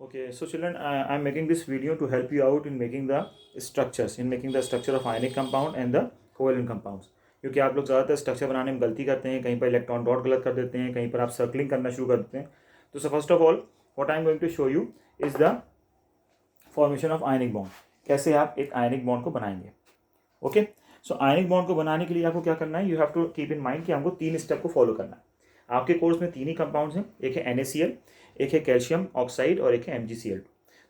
Okay, so children, I'm making this video to help you out in making the structures, in making the structure of ionic compound and the covalent compounds. क्योंकि आप लोग ज़्यादातर structure बनाने में गलती करते हैं, कहीं पर इलेक्ट्रॉन डॉट गलत कर देते हैं, कहीं पर आप सर्कलिंग करना शुरू कर देते हैं. तो first of all what I am going to show you is the formation of ionic bond. कैसे आप एक आयनिक बॉन्ड को बनाएंगे. ओके, सो आयनिक बॉन्ड को बनाने के लिए आपको क्या करना है, you have to keep in mind कि हमको 3 स्टेप को फॉलो करना है. आपके कोर्स में 3 ही कंपाउंड्स हैं, एक है NaCl, एक है कैल्शियम ऑक्साइड और एक है MgCl2.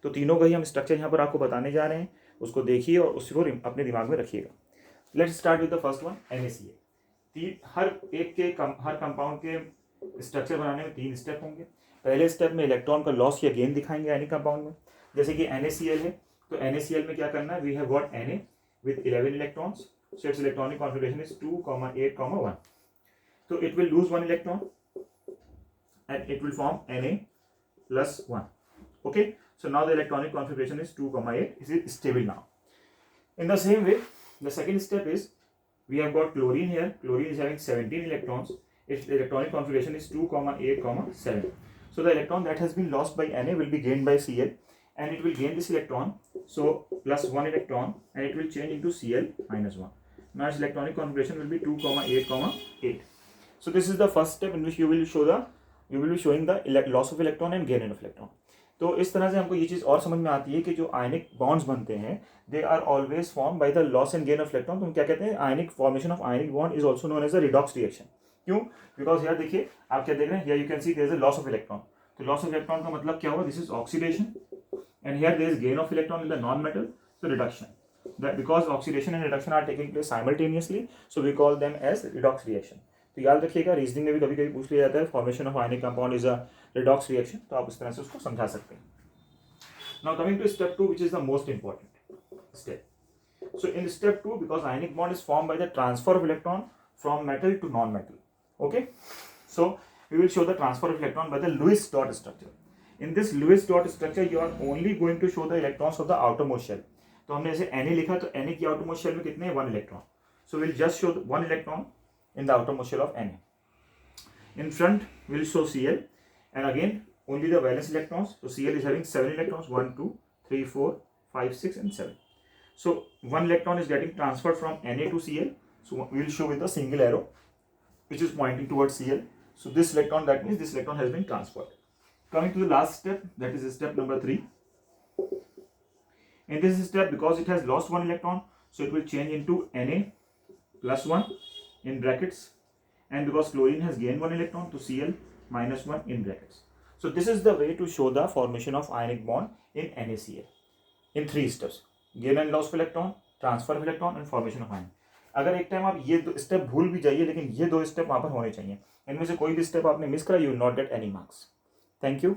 तो तीनों का ही हम स्ट्रक्चर यहाँ पर आपको बताने जा रहे हैं. उसको देखिए और उसको अपने दिमाग में रखिएगा. Let's start with the first one, NaCl. Her compound के स्ट्रक्चर बनाने में 3 स्टेप होंगे. पहले स्टेप में इलेक्ट्रॉन का लॉस या गेन दिखाएंगे आयनिक कंपाउंड में. जैसे कि NaCl है, तो NaCl में क्या करना है, we have got Na with 11 electrons, so its electronic configuration is 2, 8, 1. So it will lose 1 electron and it will form Na plus 1. Okay, so now the electronic configuration is 2, 8. It is stable now. In the same way, the second step is we have got chlorine here. Chlorine is having 17 electrons. Its electronic configuration is 2, 8, 7. So the electron that has been lost by Na will be gained by Cl, and it will gain this electron, so plus 1 electron, and it will change into Cl minus 1. Now its electronic configuration will be 2, 8, 8. So this is the first step in which you will be showing the loss of electron and gain of electron. तो इस तरह से हमको ये चीज़ और समझ में आती है कि जो आयनिक बॉन्ड्स बनते हैं they are always form by the loss and gain of electron. तो हम क्या कहते हैं, ionic formation of ionic bond is also known as a redox reaction. क्यों? बिकॉज यार देखिए आप क्या देख रहे हैं, here you can see there is a loss of electron. तो लॉस ऑफ इलेक्ट्रॉन का मतलब क्या हुआ, this is oxidation, and here there is gain of electron in the non-metal, so reduction. That because oxidation and reduction are taking place simultaneously, so we call them as redox reaction. तो याद रखिएगा, reasoning में भी कभी कभी पूछ लिया जाता है formation of ionic compound is a redox reaction, तो आप इस तरह से उसको समझा सकते हैं. Now coming to step 2, which is the most important step. So in step 2, because ionic bond is formed by the transfer of electron from metal to non-metal. Okay, so we will show the transfer of electron by the Lewis dot structure. In this Lewis dot structure, you are only going to show the electrons of the outermost shell. तो हमने ऐसे Na लिखा, तो Na की outermost shell में कितने हैं, 1 electron. So we'll just show 1 electron in the outermost shell of Na. In front, we'll show Cl, and again only the valence electrons. So Cl is having 7 electrons, 1, 2, 3, 4, 5, 6, and 7. So 1 electron is getting transferred from Na to Cl. So we'll show with a single arrow, which is pointing towards Cl. So this electron, that means this electron has been transferred. Coming to the last step, that is step number 3. In this step, because it has lost 1 electron, so it will change into Na plus 1 in brackets, and because chlorine has gained 1 electron, to Cl minus 1 in brackets. So this is the way to show the formation of ionic bond in NaCl in 3 steps: gain and loss of electron, transfer of electron, and formation of ion. अगर एक time आप ये 2 step भूल भी जाइए, लेकिन ये 2 step वहाँ पर होने चाहिए. इनमें से कोई भी स्टेप आपने मिस करा, you will not get any marks. Thank you.